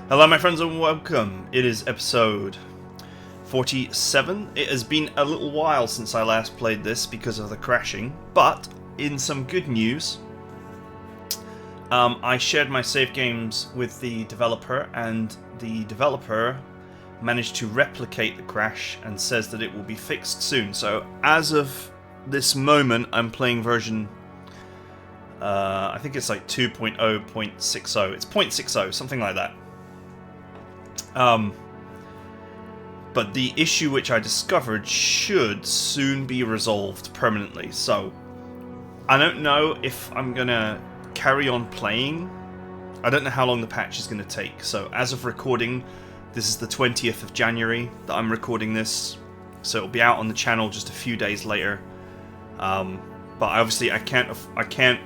Hello my friends and welcome. It is episode 47. It has been a little while since I last played this because of the crashing, but in some good news, I shared my save games with the developer, and the developer managed to replicate the crash and says that it will be fixed soon. So as of this moment, I'm playing version I think it's like 2.0.60. It's 0.60, something like that. But the issue which I discovered should soon be resolved permanently. So I don't know if I'm gonna carry on playing. I don't know how long the patch is gonna take. So as of recording, this is the 20th of January that I'm recording this. So it'll be out on the channel just a few days later. But obviously I can't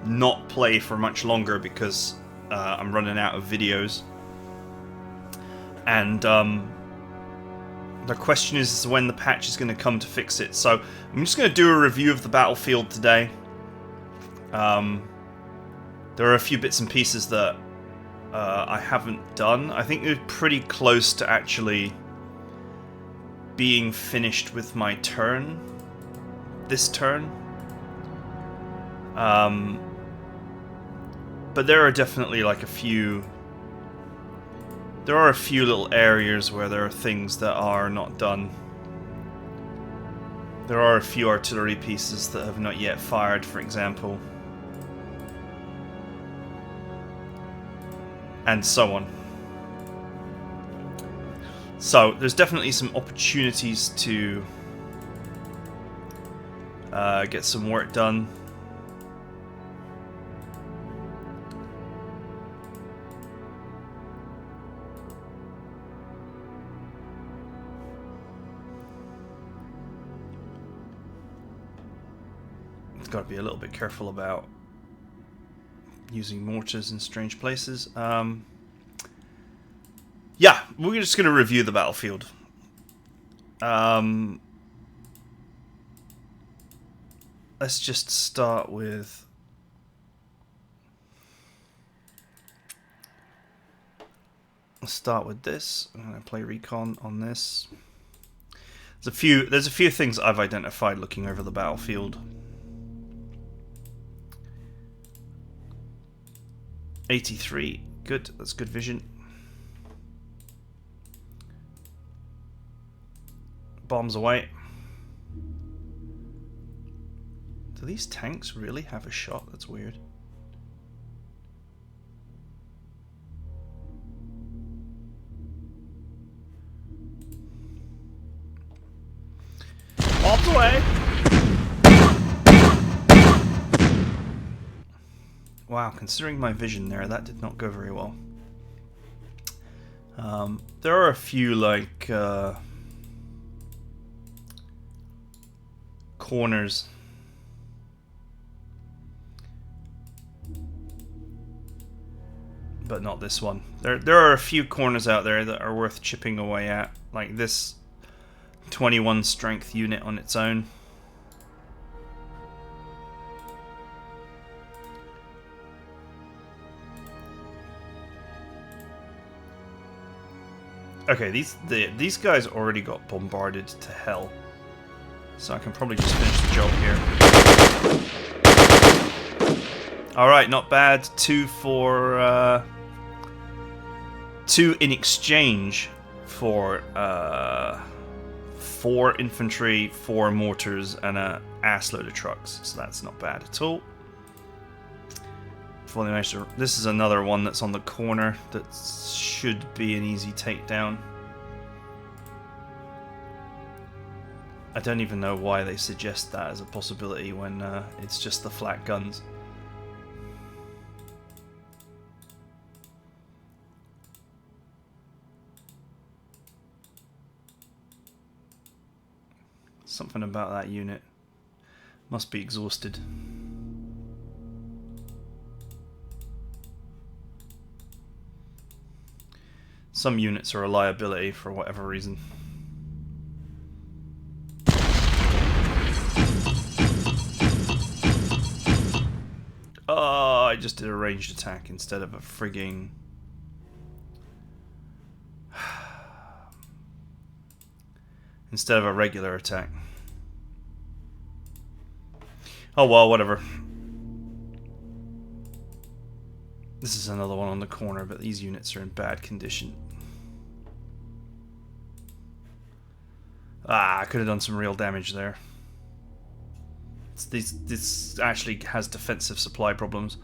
not play for much longer because I'm running out of videos. And the question is when the patch is going to come to fix it. So I'm just going to do a review of the battlefield today. There are a few bits and pieces that I haven't done. I think they're pretty close to actually being finished with my turn. This turn. But there are definitely like a few... There are a few little areas where there are things that are not done. There are a few artillery pieces that have not yet fired, for example. And so on. So, there's definitely some opportunities to get some work done. Got to be a little bit careful about using mortars in strange places. Yeah, we're just going to review the battlefield. Let's just start with... Let's start with this. I'm going to play recon on this. There's a few things I've identified looking over the battlefield. 83, good, that's good vision. Bombs away. Do these tanks really have a shot? That's weird. Bombs away! Wow, considering my vision there, that did not go very well. There are a few, like, corners. But not this one. There are a few corners out there that are worth chipping away at, like this 21 strength unit on its own. Okay, these guys already got bombarded to hell, so I can probably just finish the job here. All right, not bad. 2 in exchange for 4 infantry, 4 mortars, and a assload of trucks. So that's not bad at all. Fully managed to, this is another one that's on the corner that should be an easy takedown. I don't even know why they suggest that as a possibility when it's just the flat guns. Something about that unit must be exhausted. Some units are a liability for whatever reason. Oh, I just did a ranged attack instead of a frigging instead of a regular attack. Oh well, whatever. This is another one on the corner, but these units are in bad condition. Ah, I could have done some real damage there. This actually has defensive supply problems.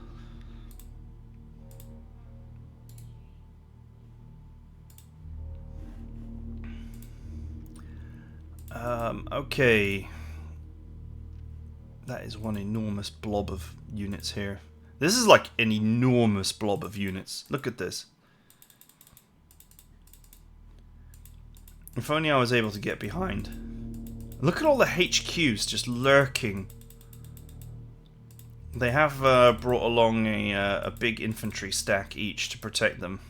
Okay. That is one enormous blob of units here. This is like an enormous blob of units. Look at this. If only I was able to get behind. Look at all the HQs just lurking. They have brought along a big infantry stack each to protect them.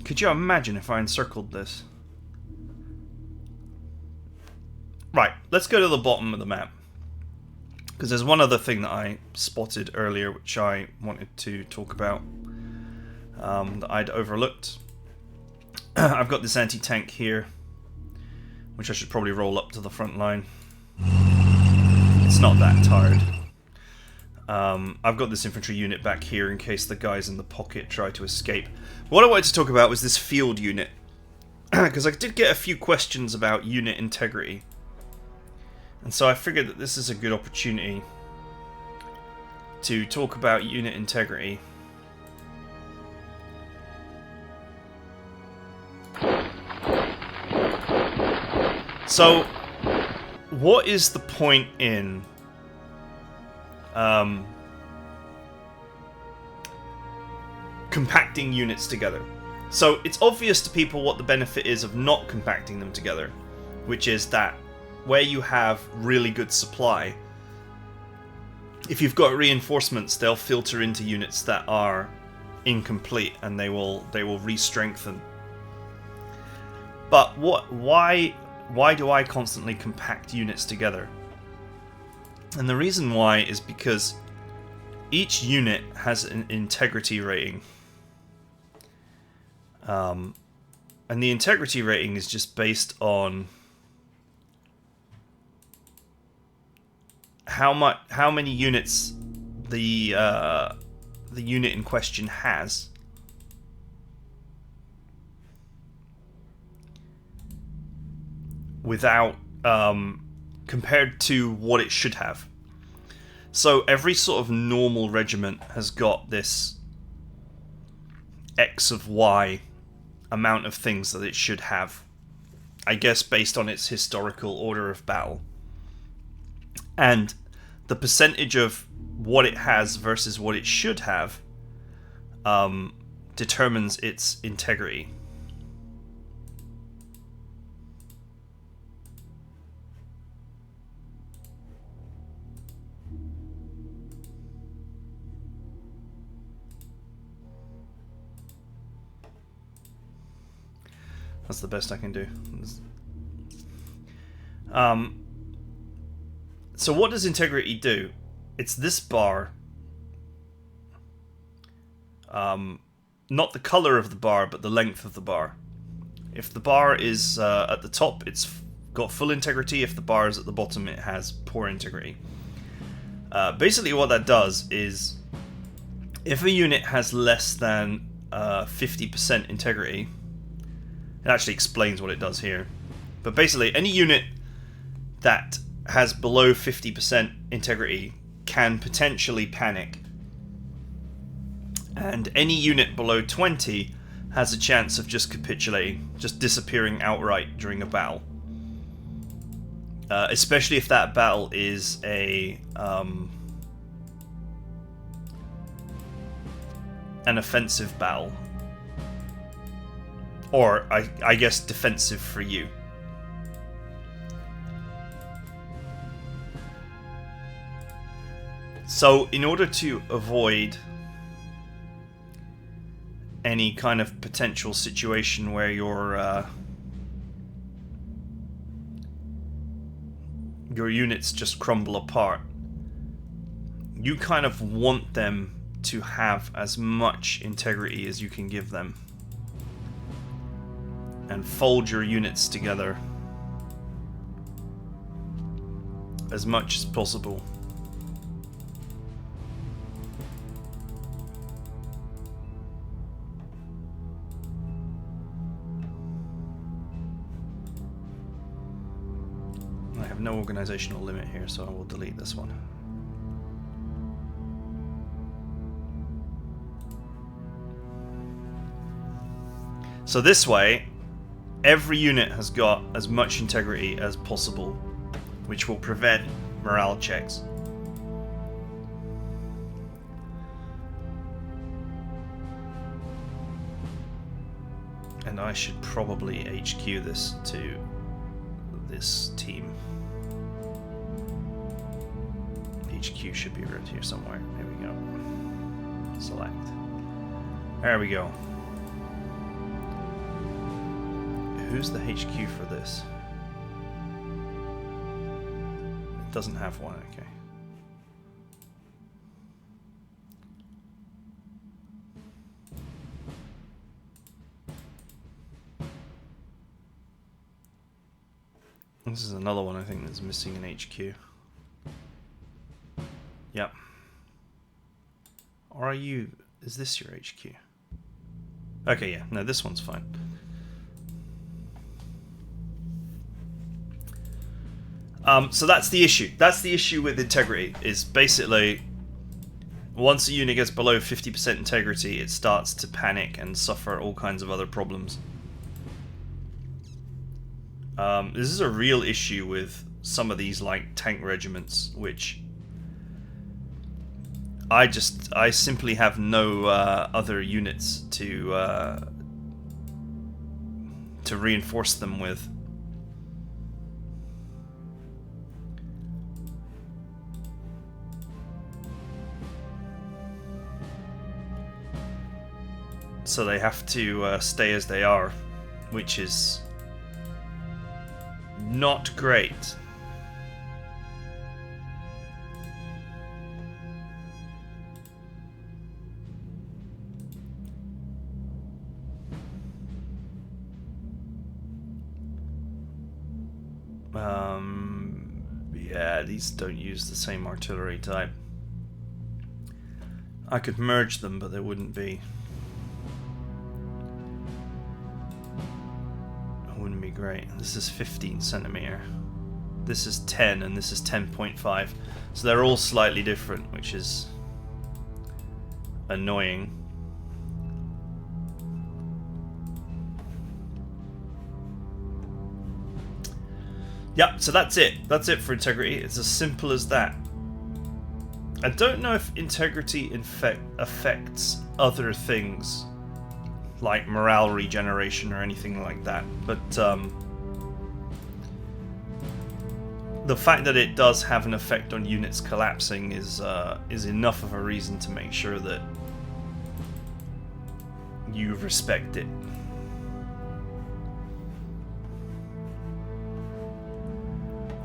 Could you imagine if I encircled this? Right, let's go to the bottom of the map. Because there's one other thing that I spotted earlier which I wanted to talk about that I'd overlooked. I've got this anti-tank here, which I should probably roll up to the front line. It's not that tired. I've got this infantry unit back here in case the guys in the pocket try to escape. What I wanted to talk about was this field unit. Because I did get a few questions about unit integrity. And so I figured that this is a good opportunity to talk about unit integrity. So, what is the point in compacting units together? So it's obvious to people what the benefit is of not compacting them together, which is that where you have really good supply, if you've got reinforcements, they'll filter into units that are incomplete and they will re-strengthen. But why do I constantly compact units together? And the reason why is because each unit has an integrity rating. And the integrity rating is just based on how many units the unit in question has, without compared to what it should have. So every sort of normal regiment has got this X of Y amount of things that it should have, I guess based on its historical order of battle. And the percentage of what it has versus what it should have determines its integrity. That's the best I can do. So what does integrity do? It's this bar. Not the color of the bar, but the length of the bar. If the bar is at the top, it's got full integrity. If the bar is at the bottom, it has poor integrity. Basically what that does is, if a unit has less than 50% integrity, it actually explains what it does here. But basically, any unit that has below 50% integrity can potentially panic. And any unit below 20 has a chance of just capitulating, just disappearing outright during a battle. Especially if that battle is an offensive battle. Or, I guess, defensive for you. So, in order to avoid any kind of potential situation where your units just crumble apart. You kind of want them to have as much integrity as you can give them. And fold your units together as much as possible. I have no organizational limit here, so I will delete this one. So this way, every unit has got as much integrity as possible, which will prevent morale checks. And I should probably HQ this to this team. HQ should be around here somewhere. There we go. Select. There we go. Who's the HQ for this? It doesn't have one, okay. This is another one I think that's missing an HQ. Yep. Or are you... is this your HQ? Okay, yeah. No, this one's fine. So that's the issue. That's the issue with integrity, is basically once a unit gets below 50% integrity, it starts to panic and suffer all kinds of other problems. This is a real issue with some of these like tank regiments, which I simply have no other units to reinforce them with. So they have to stay as they are, which is not great. Yeah, these don't use the same artillery type. I could merge them, but they wouldn't be. Wouldn't be great. This is 15 centimeter. This is 10, and this is 10.5. So they're all slightly different, which is annoying. Yep, so that's it. That's it for integrity. It's as simple as that. I don't know if integrity affects other things, like morale regeneration or anything like that, but the fact that it does have an effect on units collapsing is enough of a reason to make sure that you respect it.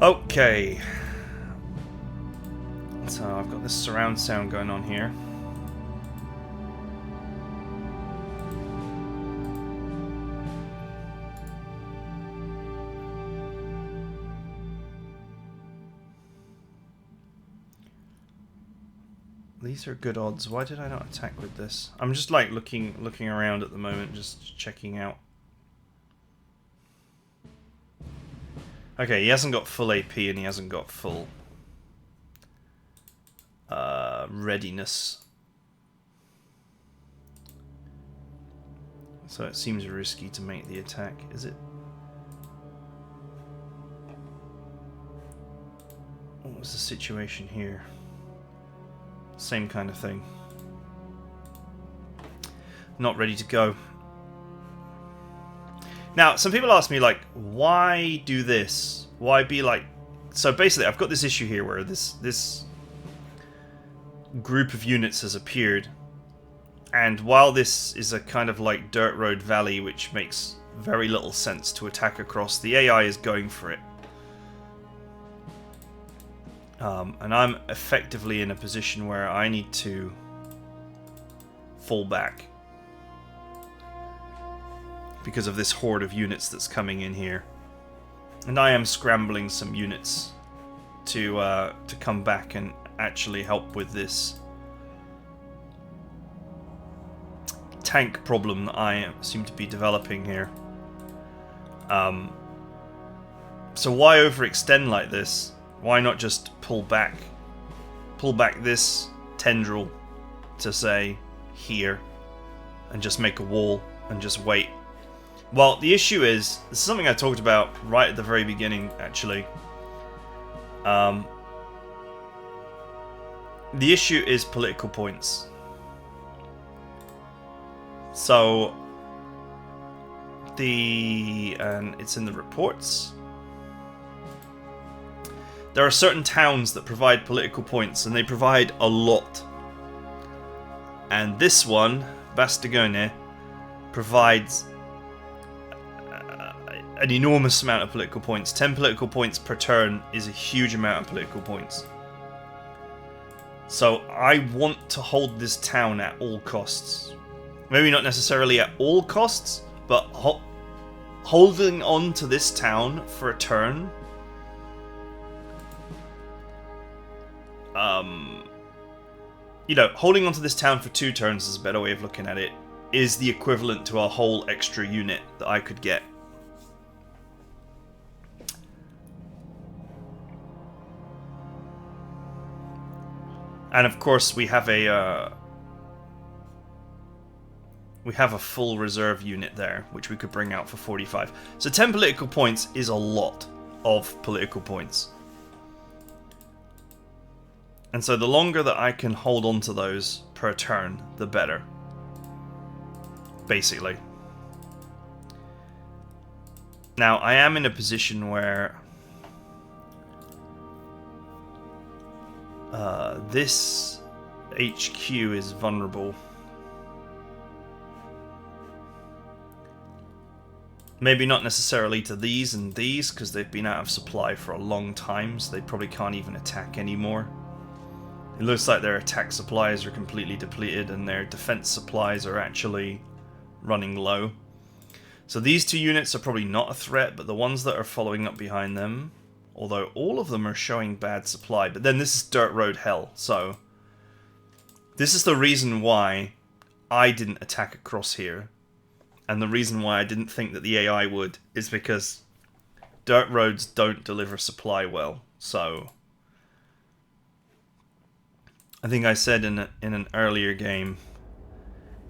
Okay, so I've got this surround sound going on here. These are good odds. Why did I not attack with this? I'm just like looking around at the moment, just checking out. Okay, he hasn't got full AP and he hasn't got full readiness. So it seems risky to make the attack, is it? What was the situation here? Same kind of thing. Not ready to go. Now, some people ask me, like, why do this? Why be like... So basically, I've got this issue here where this group of units has appeared. And while this is a kind of like dirt road valley, which makes very little sense to attack across, the AI is going for it. And I'm effectively in a position where I need to fall back because of this horde of units that's coming in here. And I am scrambling some units to come back and actually help with this tank problem that I seem to be developing here. So why overextend like this? Why not just pull back this tendril to, say, here, and just make a wall and just wait? Well, the issue is, this is something I talked about right at the very beginning, actually. The issue is political points. So, and it's in the reports. There are certain towns that provide political points, and they provide a lot. And this one, Bastigone, provides an enormous amount of political points. 10 political points per turn is a huge amount of political points. So I want to hold this town at all costs. Maybe not necessarily at all costs, but holding on to this town for a turn. You know, holding onto this town for 2 turns is a better way of looking at it, is the equivalent to a whole extra unit that I could get. And of course we have a full reserve unit there, which we could bring out for 45. So 10 political points is a lot of political points. And so the longer that I can hold on to those per turn, the better. Basically. Now, I am in a position where this HQ is vulnerable. Maybe not necessarily to these and these, because they've been out of supply for a long time, so they probably can't even attack anymore. It looks like their attack supplies are completely depleted and their defense supplies are actually running low. So these 2 units are probably not a threat, but the ones that are following up behind them, although all of them are showing bad supply, but then this is dirt road hell, so this is the reason why I didn't attack across here, and the reason why I didn't think that the AI would is because dirt roads don't deliver supply well. So I think I said in an earlier game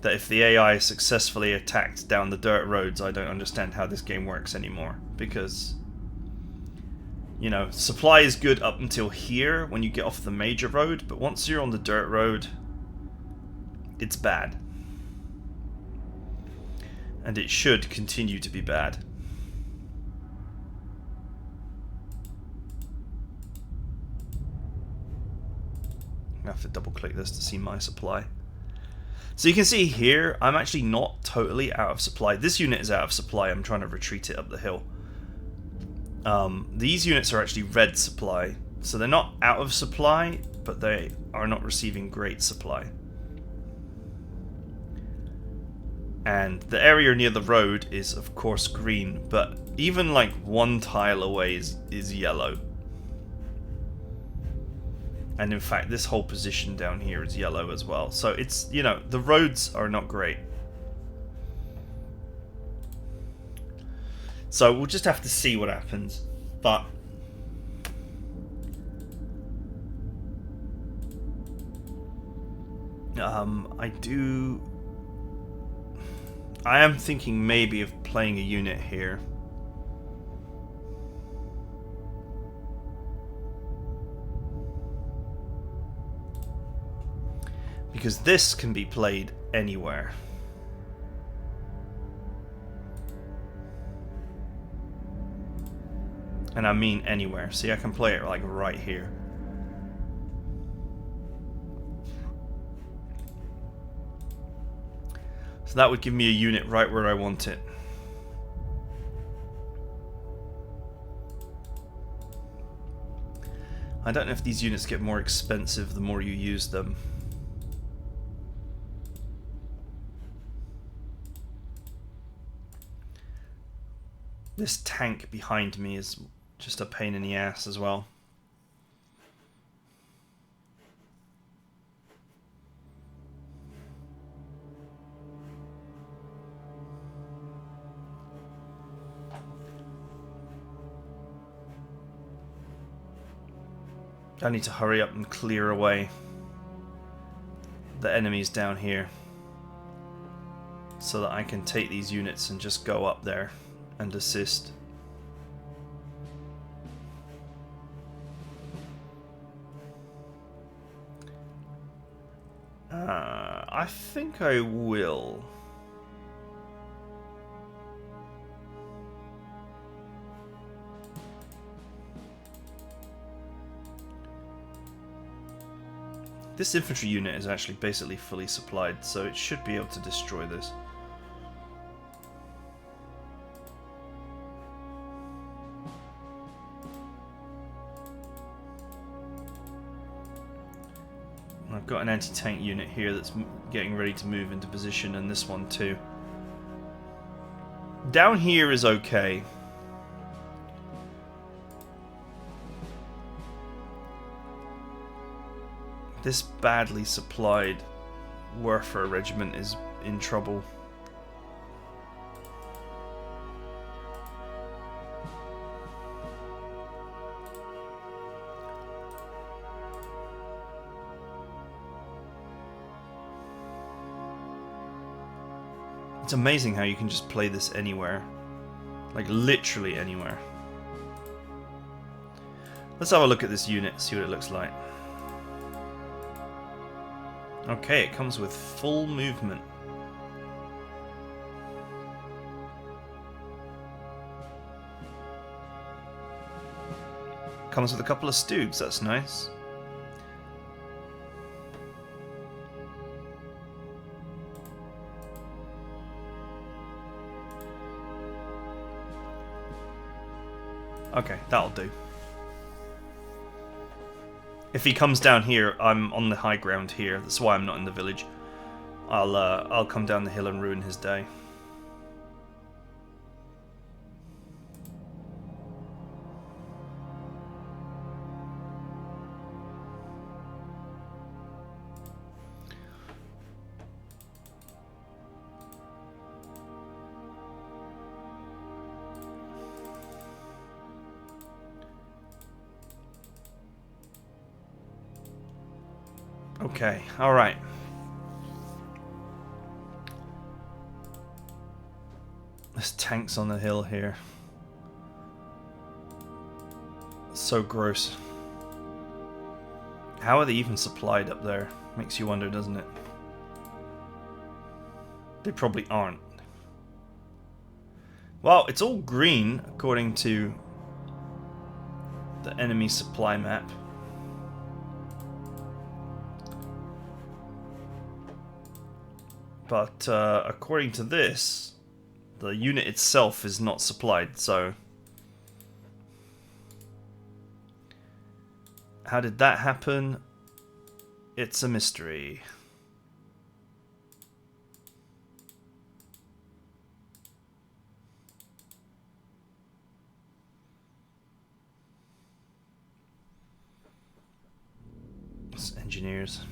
that if the AI successfully attacked down the dirt roads, I don't understand how this game works anymore, because, you know, supply is good up until here when you get off the major road, but once you're on the dirt road, it's bad. And it should continue to be bad. I have to double click this to see my supply. So you can see here, I'm actually not totally out of supply. This unit is out of supply, I'm trying to retreat it up the hill. These units are actually red supply, so they're not out of supply, but they are not receiving great supply. And the area near the road is of course green, but even like 1 tile away is yellow. And in fact, this whole position down here is yellow as well. So it's, you know, the roads are not great. So we'll just have to see what happens. But I am thinking maybe of playing a unit here. Because this can be played anywhere. And I mean anywhere. See, I can play it like right here. So that would give me a unit right where I want it. I don't know if these units get more expensive the more you use them. This tank behind me is just a pain in the ass as well. I need to hurry up and clear away the enemies down here so that I can take these units and just go up there and assist. I think I will. This infantry unit is actually basically fully supplied, so it should be able to destroy this. I've got an anti-tank unit here that's getting ready to move into position, and this one too. Down here is okay. This badly supplied warfare regiment is in trouble. It's amazing how you can just play this anywhere. Like literally anywhere. Let's have a look at this unit, see what it looks like. Okay, it comes with full movement. Comes with a couple of Stoogs, that's nice. Okay, that'll do. If he comes down here, I'm on the high ground here. That's why I'm not in the village. I'll come down the hill and ruin his day. Okay, alright. There's tanks on the hill here. So gross. How are they even supplied up there? Makes you wonder, doesn't it? They probably aren't. Well, it's all green according to the enemy supply map. But according to this, the unit itself is not supplied, so... How did that happen? It's a mystery. It's engineers.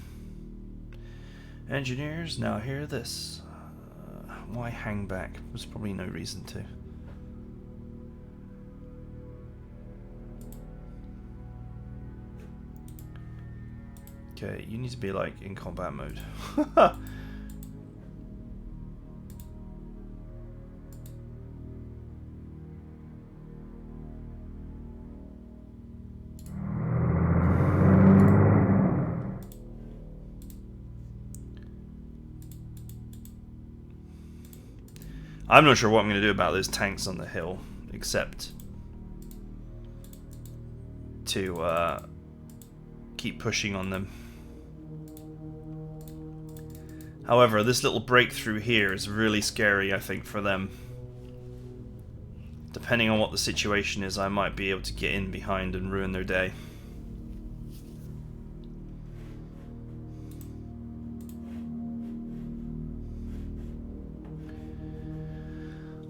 Engineers, now hear this. Why hang back? There's probably no reason to. Okay, you need to be like in combat mode. I'm not sure what I'm going to do about those tanks on the hill, except to keep pushing on them. However, this little breakthrough here is really scary, I think, for them. Depending on what the situation is, I might be able to get in behind and ruin their day.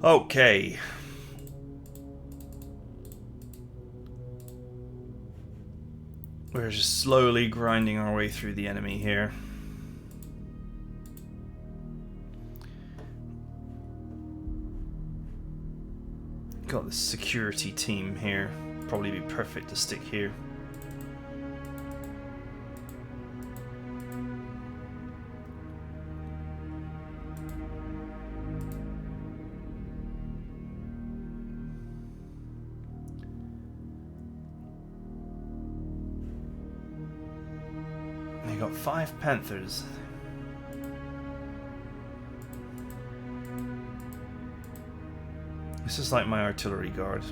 Okay. We're just slowly grinding our way through the enemy here. Got the security team here. Probably be perfect to stick here. They got 5 Panthers. This is like my artillery guard.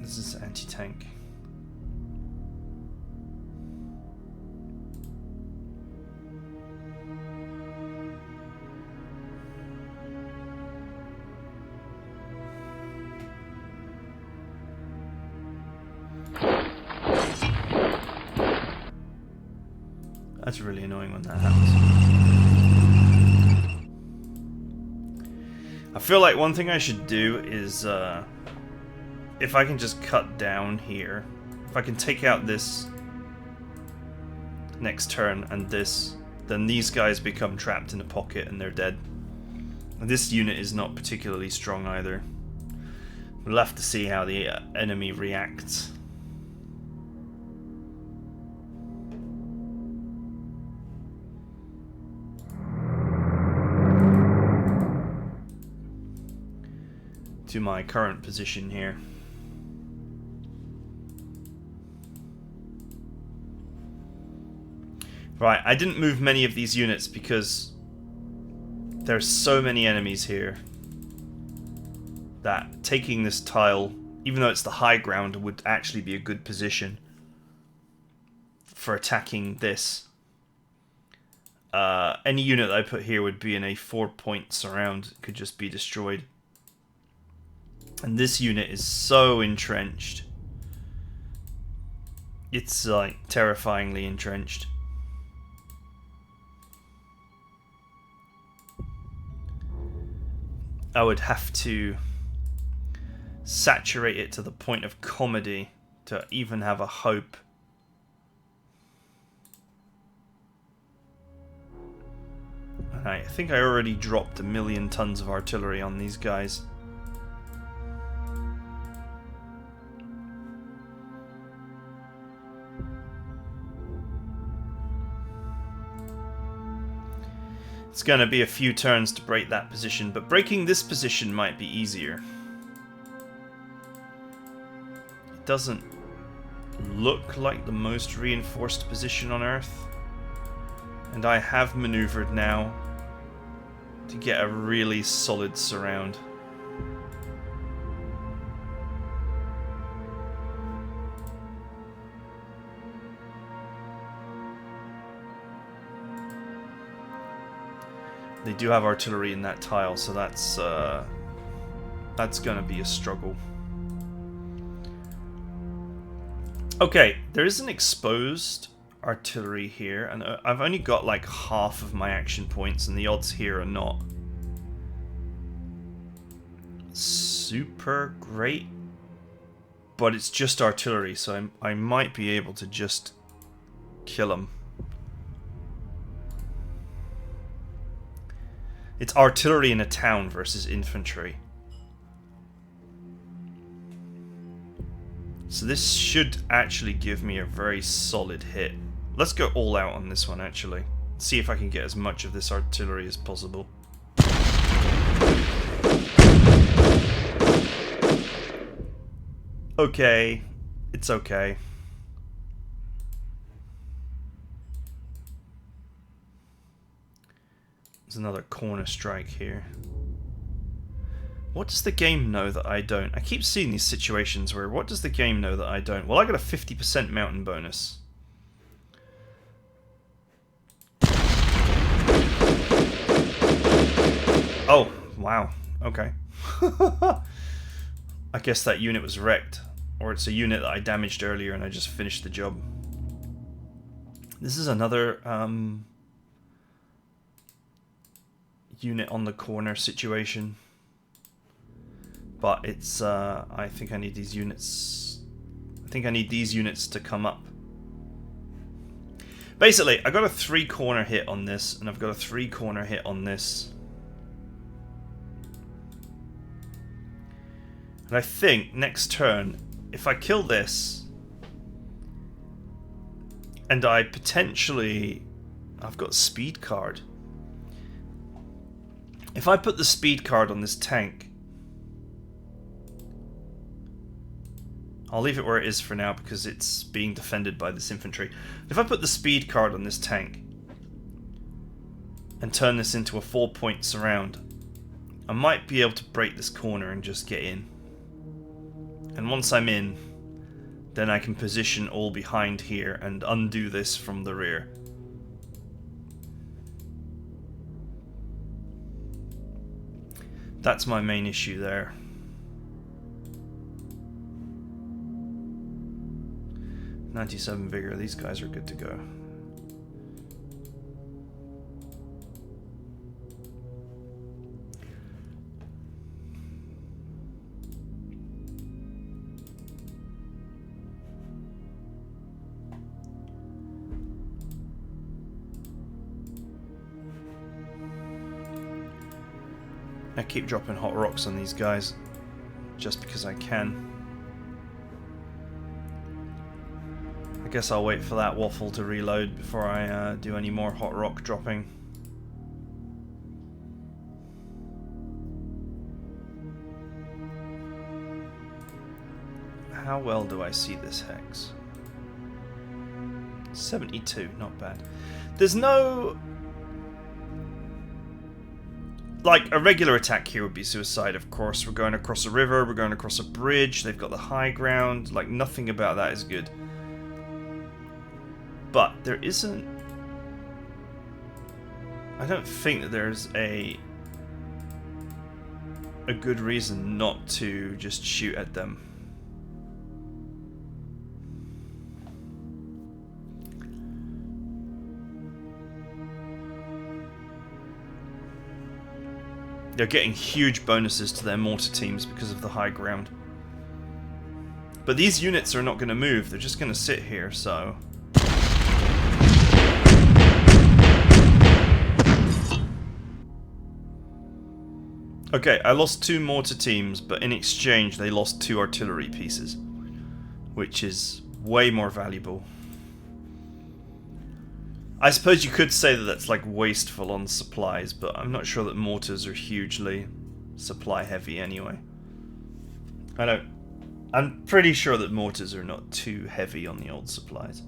This is anti-tank. That's really annoying when that happens. I feel like one thing I should do is, if I can just cut down here, if I can take out this next turn and this, then these guys become trapped in a pocket and they're dead. And this unit is not particularly strong either. We'll have to see how the enemy reacts. To my current position here. Right, I didn't move many of these units because there's so many enemies here that taking this tile, even though it's the high ground, would actually be a good position for attacking this. Any unit that I put here would be in a 4-point surround, could just be destroyed. And this unit is so entrenched. It's like terrifyingly entrenched. I would have to saturate it to the point of comedy to even have a hope. And I think I already dropped 1,000,000 tons of artillery on these guys. It's going to be a few turns to break that position, but breaking this position might be easier. It doesn't look like the most reinforced position on Earth, and I have maneuvered now to get a really solid surround. They do have artillery in that tile, so that's going to be a struggle. Okay, there is an exposed artillery here, and I've only got like half of my action points, and the odds here are not super great. But it's just artillery, so I might be able to just kill them. It's artillery in a town versus infantry. So this should actually give me a very solid hit. Let's go all out on this one, actually. See if I can get as much of this artillery as possible. Okay. It's okay. There's another corner strike here. What does the game know that I don't? I keep seeing these situations where, what does the game know that I don't? Well, I got a 50% mountain bonus. Oh, wow. Okay. I guess that unit was wrecked. Or it's a unit that I damaged earlier and I just finished the job. This is another unit on the corner situation. But it's, I think I need these units... I think I need these units to come up. Basically, I got a 3-corner hit on this, and I've got a 3-corner hit on this. And I think, next turn, if I kill this, and I potentially... I've got a speed card. If I put the speed card on this tank... I'll leave it where it is for now because it's being defended by this infantry. If I put the speed card on this tank and turn this into a 4-point surround, I might be able to break this corner and just get in. And once I'm in, then I can position all behind here and undo this from the rear. That's my main issue there. .97 vigor, these guys are good to go. I keep dropping hot rocks on these guys just because I can. I guess I'll wait for that waffle to reload before I do any more hot rock dropping. How well do I see this hex? 72, not bad. There's no... Like, a regular attack here would be suicide, of course. We're going across a river, we're going across a bridge, they've got the high ground. Like, nothing about that is good. But there isn't... I don't think that there's a good reason not to just shoot at them. They're getting huge bonuses to their mortar teams because of the high ground. But these units are not going to move, they're just going to sit here, so... Okay, I lost 2 mortar teams, but in exchange they lost 2 artillery pieces, which is way more valuable. I suppose you could say that that's like wasteful on supplies, but I'm not sure that mortars are hugely supply heavy anyway. I'm pretty sure that mortars are not too heavy on the old supplies.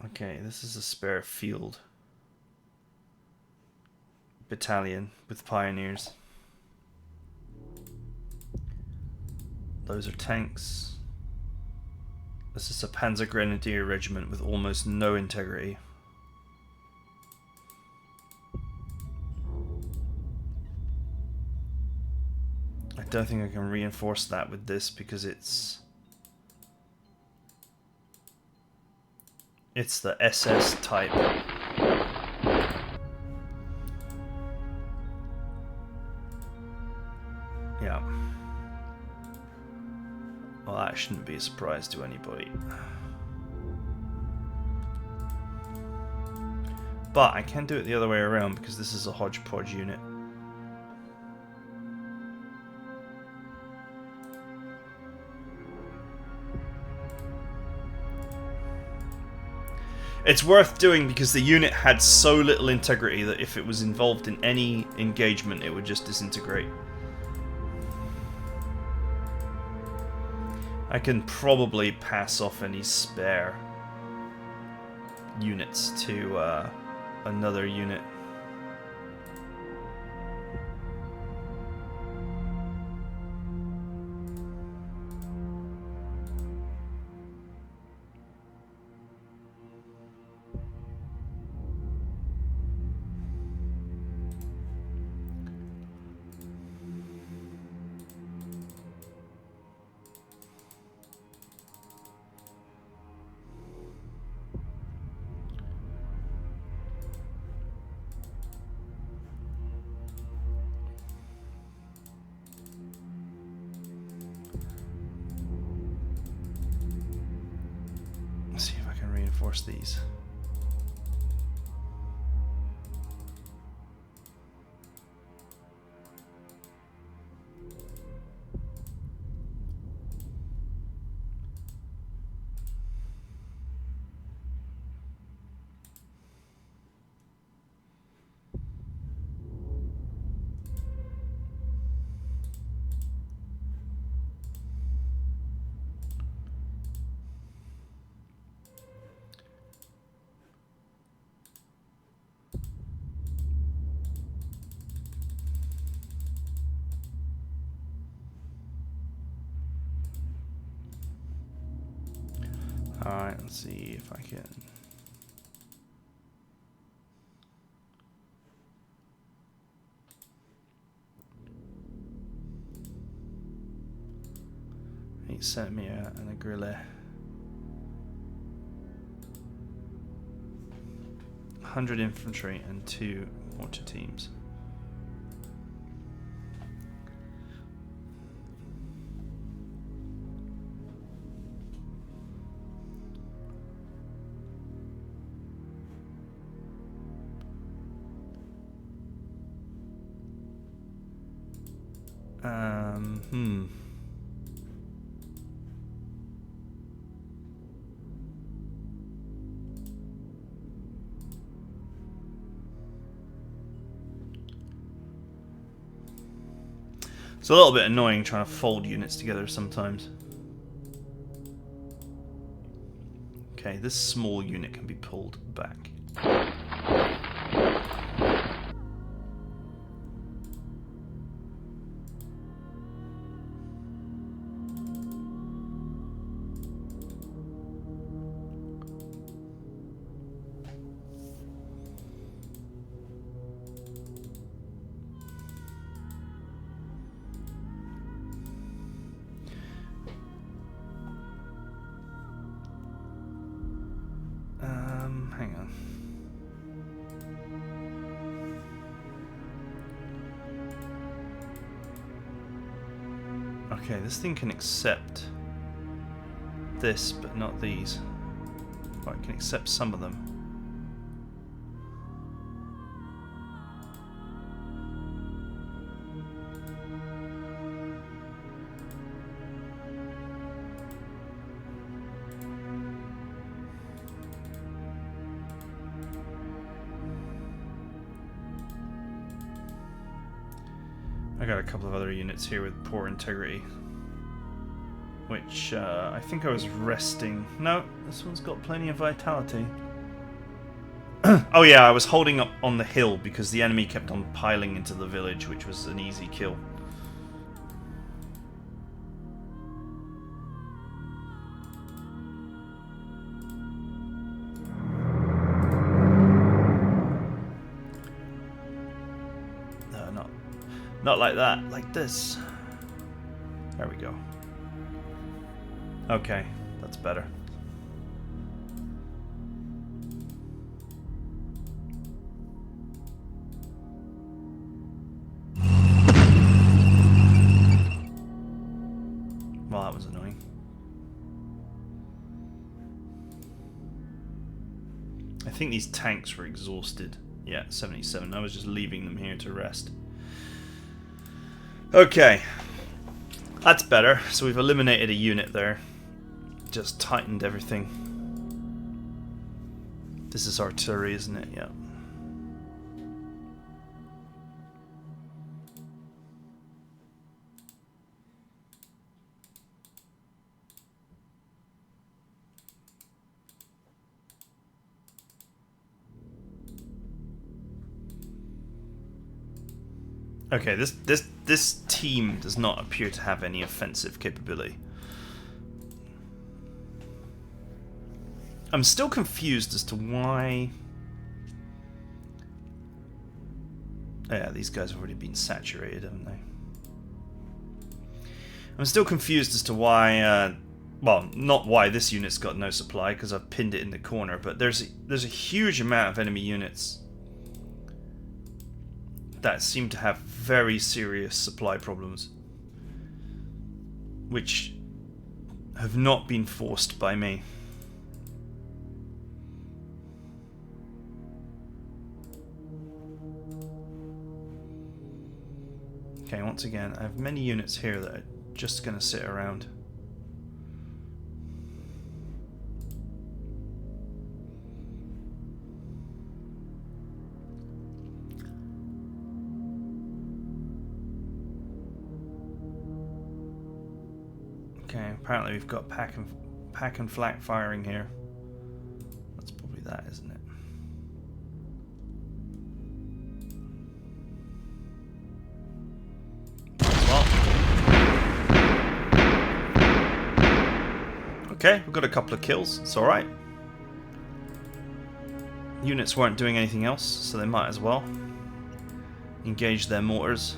Okay, this is a spare field battalion with pioneers. Those are tanks. This is a Panzer Grenadier regiment with almost no integrity. I don't think I can reinforce that with this because it's the SS type. Yeah. Well, that shouldn't be a surprise to anybody. But I can do it the other way around because this is a hodgepodge unit. It's worth doing because the unit had so little integrity that if it was involved in any engagement, it would just disintegrate. I can probably pass off any spare units to another unit. reinforce these. Alright, let's see if I can. Centimeter and a guerrilla. 100 infantry and 2 mortar teams. It's a little bit annoying trying to fold units together sometimes. Okay, this small unit can be pulled back. Hang on. Okay, this thing can accept this, but not these. Well, it can accept some of them. I got a couple of other units here with poor integrity, which I think I was resting. No, this one's got plenty of vitality. Oh yeah, I was holding up on the hill because the enemy kept on piling into the village, which was an easy kill. Not like that, like this. There we go. Okay, that's better. Well, that was annoying. I think these tanks were exhausted. Yeah, 77. I was just leaving them here to rest. Okay, that's better. So we've eliminated a unit there. Just tightened everything. This is artillery, isn't it? Yeah. Okay, this team does not appear to have any offensive capability. I'm still confused as to why... Oh yeah, these guys have already been saturated, haven't they? I'm still confused as to why... well, not why this unit's got no supply, because I've pinned it in the corner, but there's a huge amount of enemy units that seem to have very serious supply problems, which have not been forced by me. Okay, once again, I have many units here that are just going to sit around. Okay, apparently we've got pack and flak firing here. That's probably that, isn't it? Well, okay, we've got a couple of kills. It's all right. Units weren't doing anything else, so they might as well engage their mortars.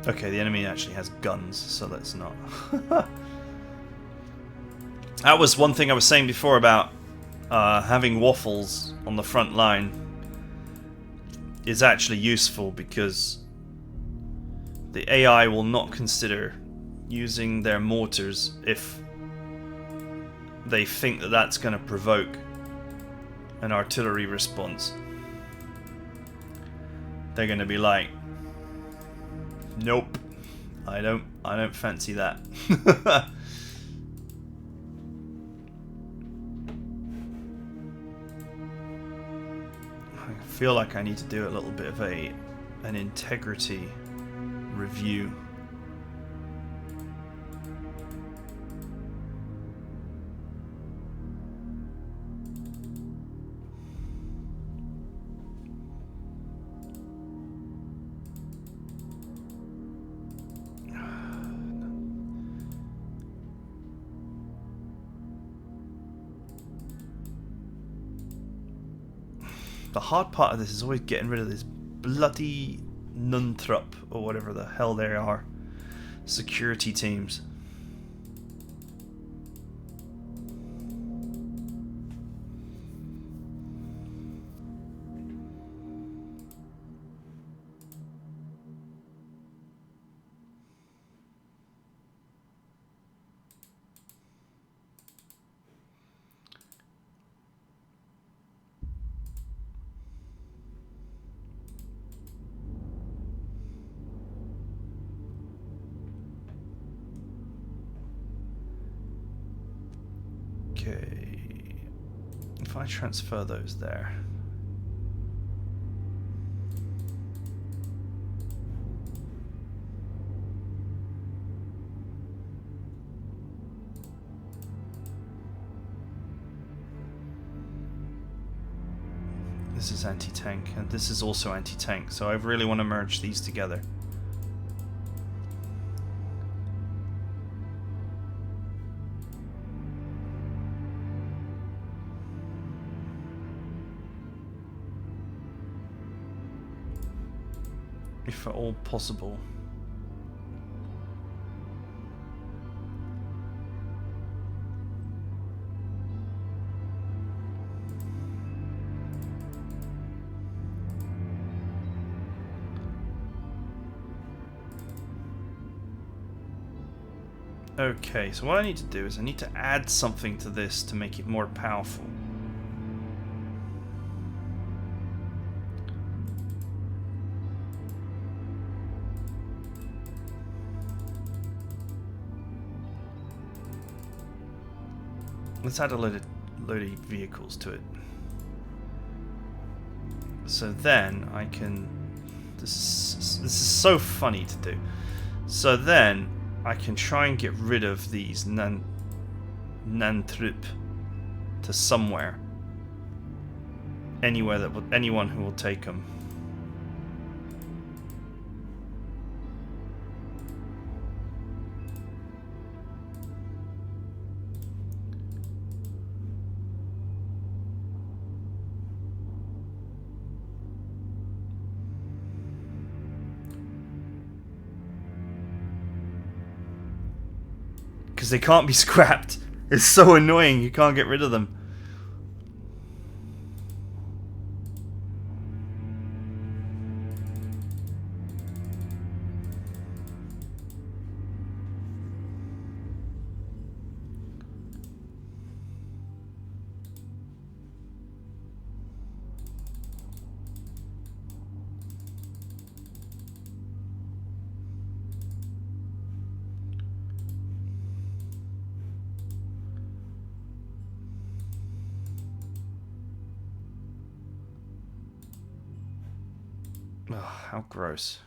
Okay, the enemy actually has guns, so let's not. That was one thing I was saying before about having waffles on the front line is actually useful because the AI will not consider using their mortars if they think that that's going to provoke an artillery response. They're going to be like, nope, I don't fancy that. I feel like I need to do a little bit of an integrity review. The hard part of this is always getting rid of this bloody Nuntrup, or whatever the hell they are, security teams. Okay, if I transfer those there. This is anti-tank, and this is also anti-tank, so I really want to merge these together. If at all possible. Okay, so what I need to do is I need to add something to this to make it more powerful. Let's add a load of vehicles to it. So then I can... This is so funny to do. So then I can try and get rid of these Nantrup to somewhere. Anywhere that will, anyone who will take them. Because they can't be scrapped. It's so annoying, you can't get rid of them. Ugh, how gross.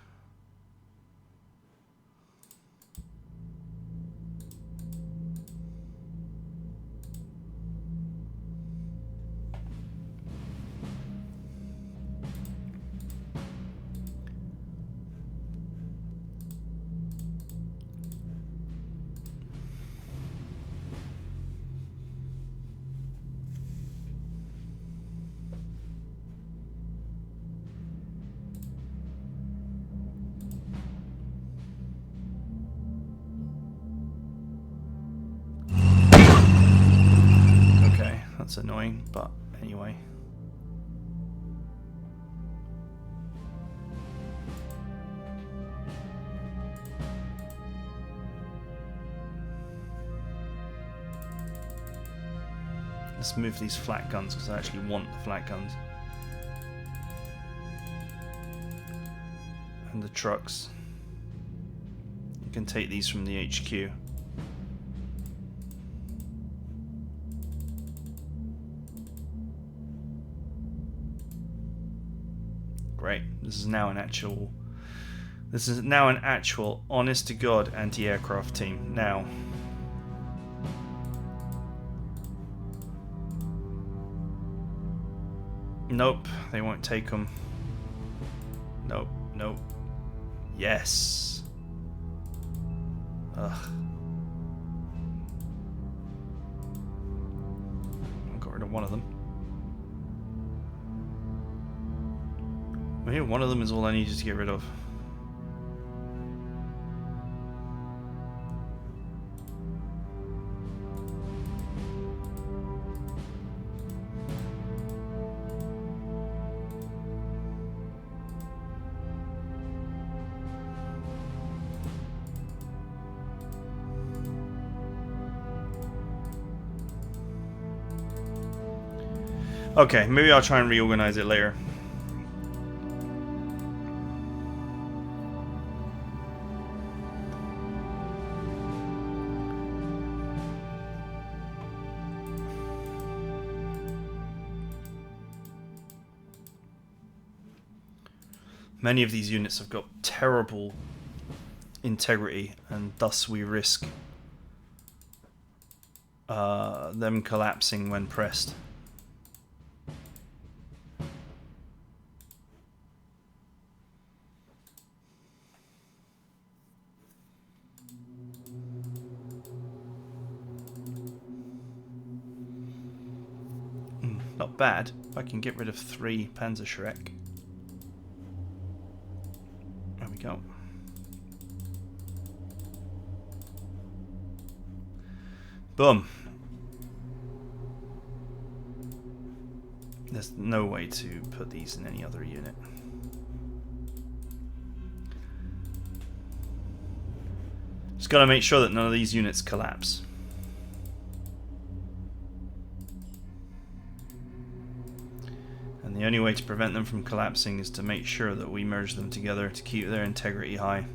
That's annoying, but anyway. Let's move these flat guns because I actually want the flat guns. And the trucks. You can take these from the HQ. Great. This is now an actual honest to God anti-aircraft team. Now. Nope, they won't take them. Nope, nope. Yes. Ugh. I got rid of one of them. Well, here, one of them is all I needed to get rid of. Okay, maybe I'll try and reorganize it later. Many of these units have got terrible integrity, and thus we risk them collapsing when pressed. Not bad. If I can get rid of 3 Panzerschreck. There we go. Boom. There's no way to put these in any other unit. Just gotta make sure that none of these units collapse. And the only way to prevent them from collapsing is to make sure that we merge them together to keep their integrity high.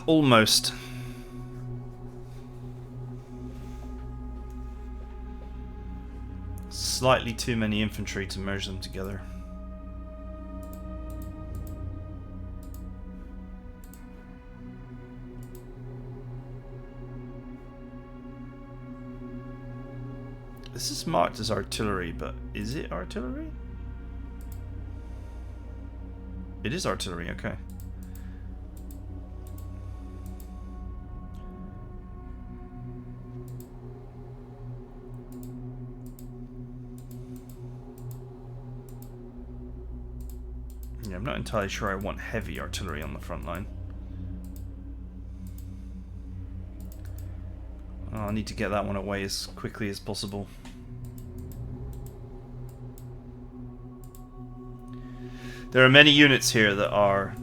Almost. Slightly too many infantry to merge them together. This is marked as artillery, but is it artillery? It is artillery, okay. Yeah, I'm not entirely sure I want heavy artillery on the front line. Oh, I need to get that one away as quickly as possible. There are many units here that are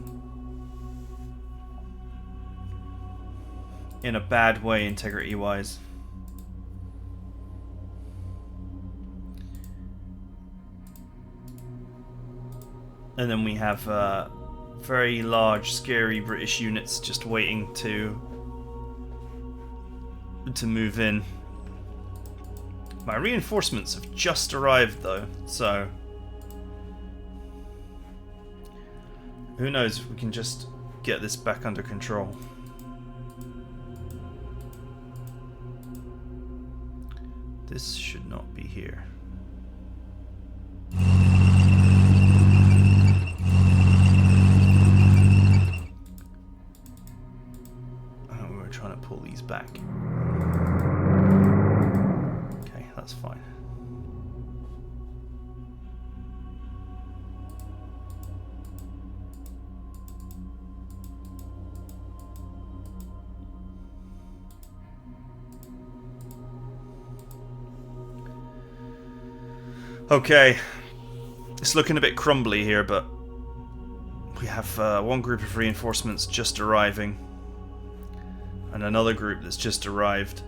in a bad way integrity-wise. And then we have very large, scary British units just waiting to move in. My reinforcements have just arrived though, so who knows if we can just get this back under control. This should not be here. Oh, we're trying to pull these back. Okay, that's fine. Okay, it's looking a bit crumbly here, but we have one group of reinforcements just arriving and another group that's just arrived,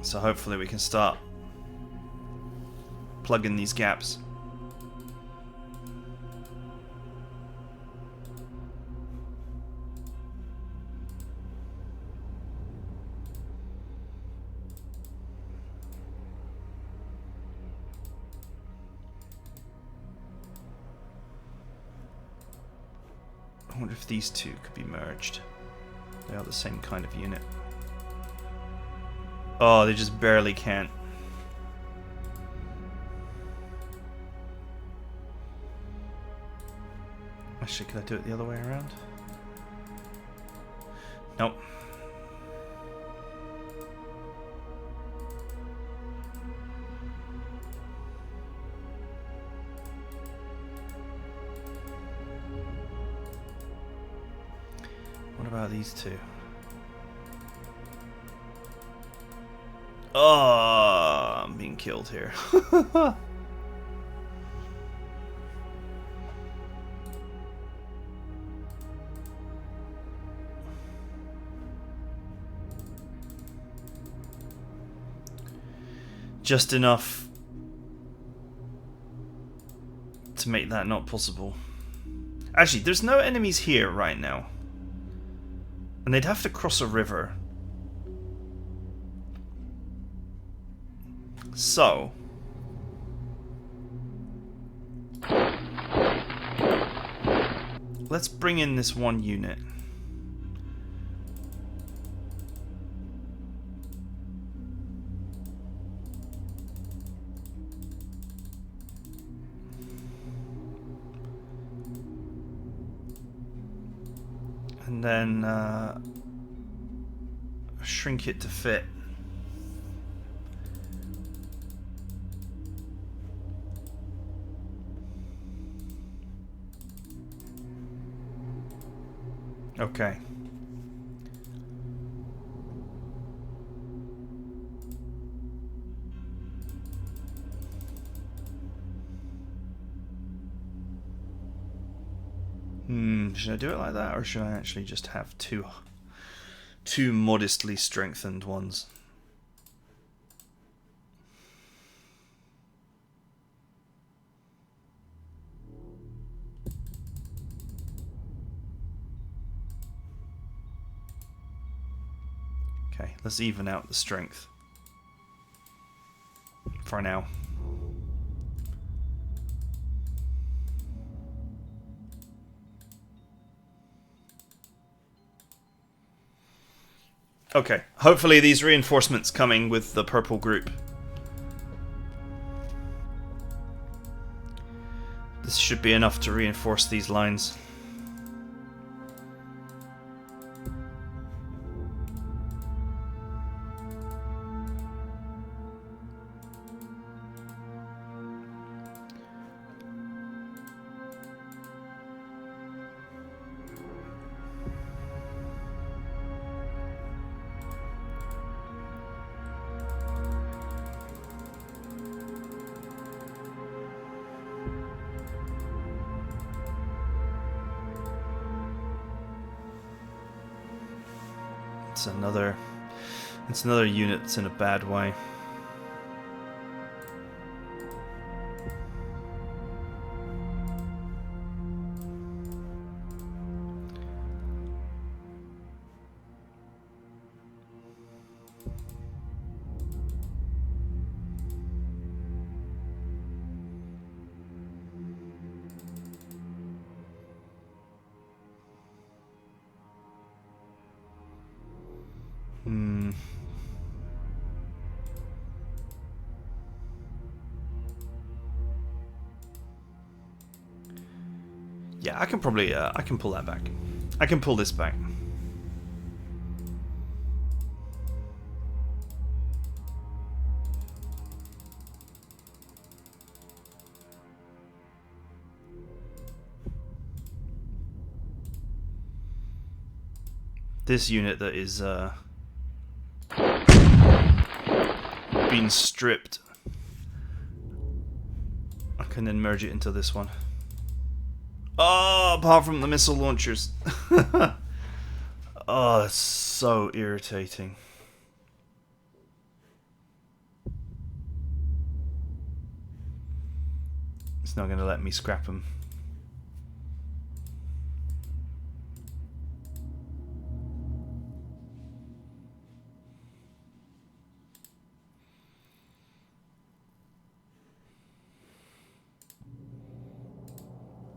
so hopefully we can start plugging these gaps. I wonder if these two could be merged. They are the same kind of unit. Oh, they just barely can't. Actually, could I do it the other way around? Nope. What about these two? Oh, I'm being killed here. Just enough to make that not possible. Actually, there's no enemies here right now. And they'd have to cross a river. So let's bring in this one unit. And then shrink it to fit. Okay. Should I do it like that, or should I actually just have two modestly strengthened ones? Okay, let's even out the strength for now. Okay, hopefully these reinforcements coming with the purple group. This should be enough to reinforce these lines. It's another unit that's in a bad way. Yeah, I can probably I can pull that back. I can pull this back. This unit that is been stripped, I can then merge it into this one. Oh, apart from the missile launchers. Oh, that's so irritating. It's not going to let me scrap them.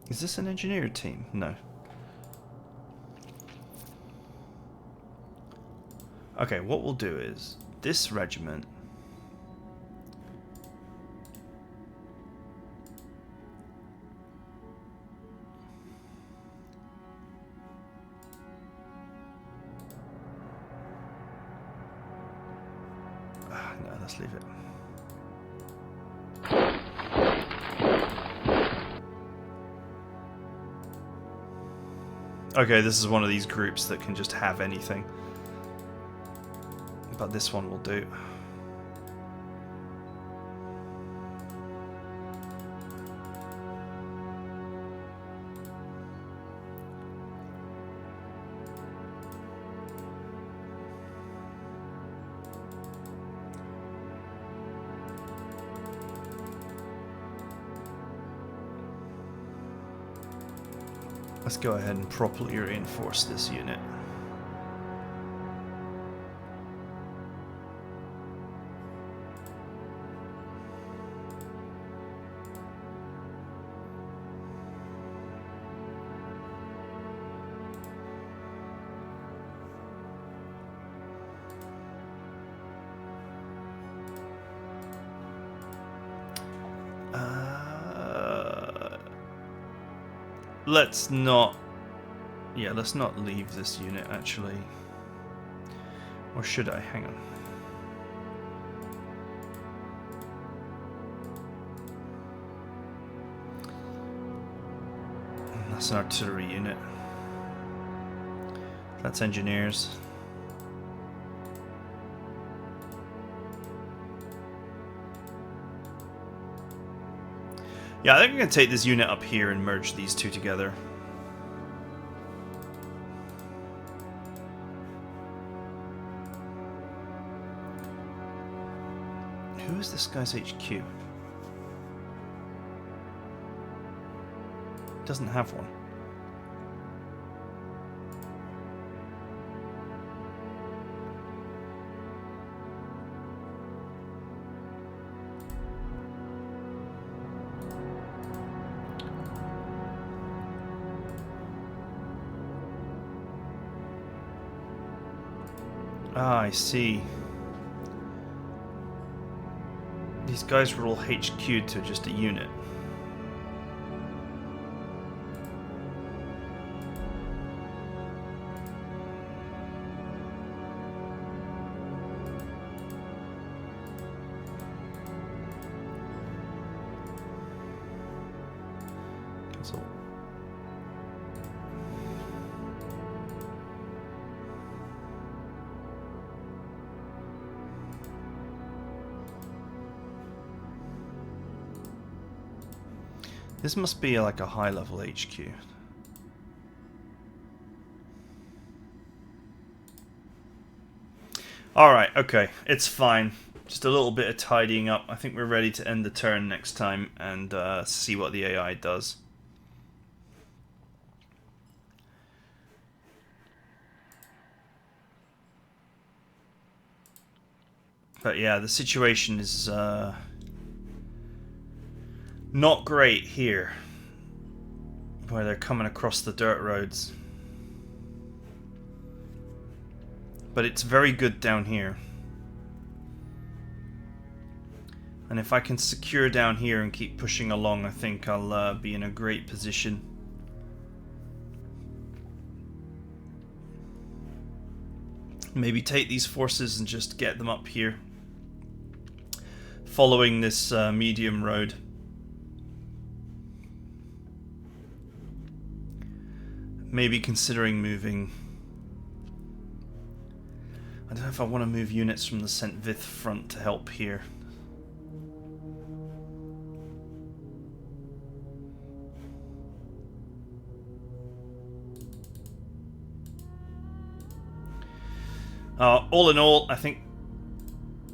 Is this an engineer team? No. Okay, what we'll do is this regiment. No, let's leave it. Okay, this is one of these groups that can just have anything. But this one will do. Let's go ahead and properly reinforce this unit. Let's not... Yeah, let's not leave this unit, actually. Or should I? Hang on. That's an artillery unit. That's engineers. Yeah, I think I'm going to take this unit up here and merge these two together. Who is this guy's HQ? Doesn't have one. Ah, I see. These guys were all HQ'd to just a unit. Cancel. This must be like a high-level HQ. Alright, okay, it's fine. Just a little bit of tidying up. I think we're ready to end the turn next time and see what the AI does. But yeah, the situation is not great here, where they're coming across the dirt roads. But it's very good down here. And if I can secure down here and keep pushing along, I think I'll be in a great position. Maybe take these forces and just get them up here, following this medium road. Maybe considering moving. I don't know if I want to move units from the St. Vith front to help here. All in all, I think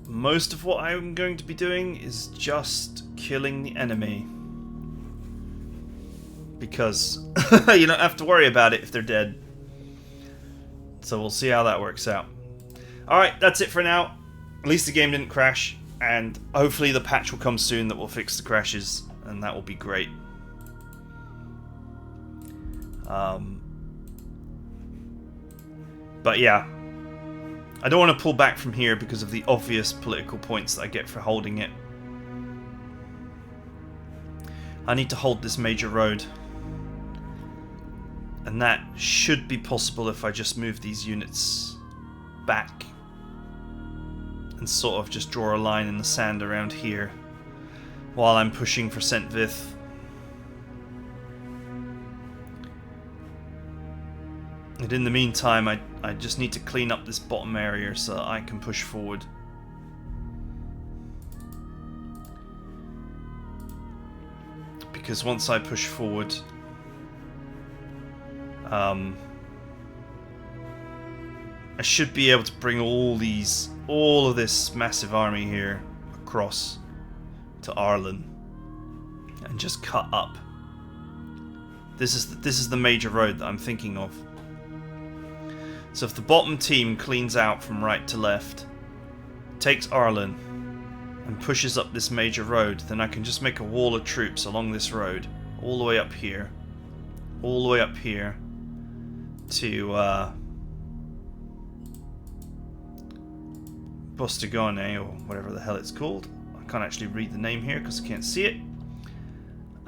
most of what I'm going to be doing is just killing the enemy. Because you don't have to worry about it if they're dead. So we'll see how that works out. Alright, that's it for now. At least the game didn't crash. And hopefully the patch will come soon that will fix the crashes. And that will be great. But yeah. I don't want to pull back from here because of the obvious political points that I get for holding it. I need to hold this major road. And that should be possible if I just move these units back. And sort of just draw a line in the sand around here. While I'm pushing for St. Vith. And in the meantime, I just need to clean up this bottom area so that I can push forward. Because once I push forward, I should be able to bring all of this massive army here across to Ardennes and just cut up. This is the major road that I'm thinking of. So if the bottom team cleans out from right to left, takes Ardennes, and pushes up this major road, then I can just make a wall of troops along this road, all the way up here, all the way up here, to Bostegone, or whatever the hell it's called. I can't actually read the name here because I can't see it.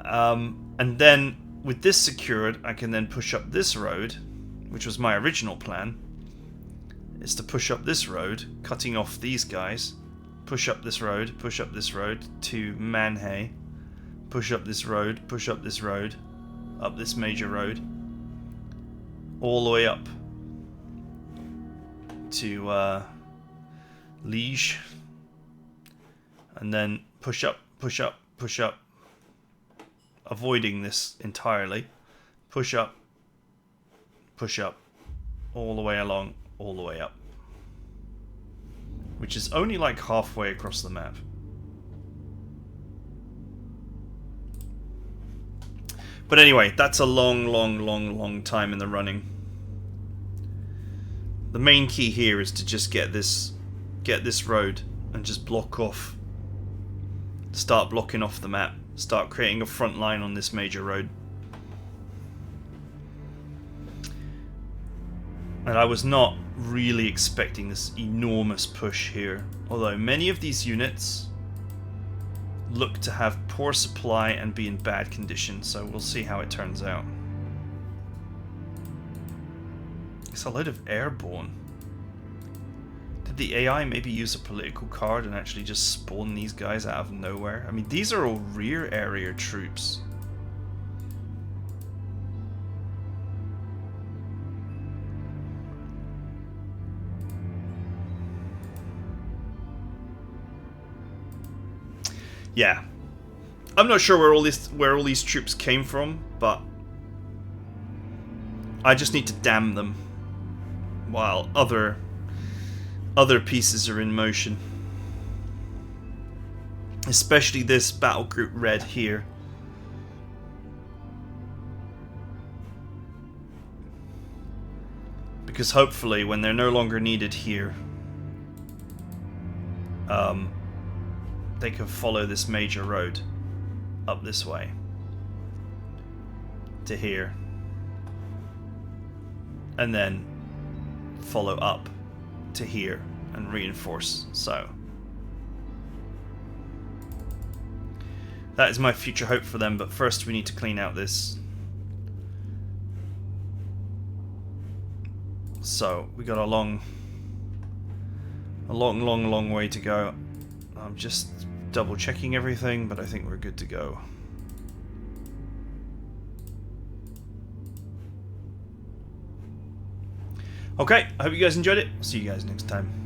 And then, with this secured, I can then push up this road, which was my original plan, is to push up this road, cutting off these guys, push up this road to Manhay, push up this road, up this major road, all the way up to Liege, and then push up, avoiding this entirely, push up, all the way along, all the way up. Which is only like halfway across the map. But anyway, that's a long time in the running. The main key here is to just get this road and just block off. Start blocking off the map. Start creating a front line on this major road. And I was not really expecting this enormous push here. Although many of these units look to have poor supply and be in bad condition, so we'll see how it turns out. It's a load of airborne. Did the AI maybe use a political card and actually just spawn these guys out of nowhere? I mean, these are all rear area troops. Yeah, I'm not sure where all these troops came from, but I just need to damn them while other pieces are in motion. Especially this battle group red here. Because hopefully when they're no longer needed here, they can follow this major road up this way to here, and then follow up to here and reinforce. So that is my future hope for them, but first we need to clean out this. So we got a long A long, long, long way to go. I'm just double checking everything, but I think we're good to go. Okay, I hope you guys enjoyed it. See you guys next time.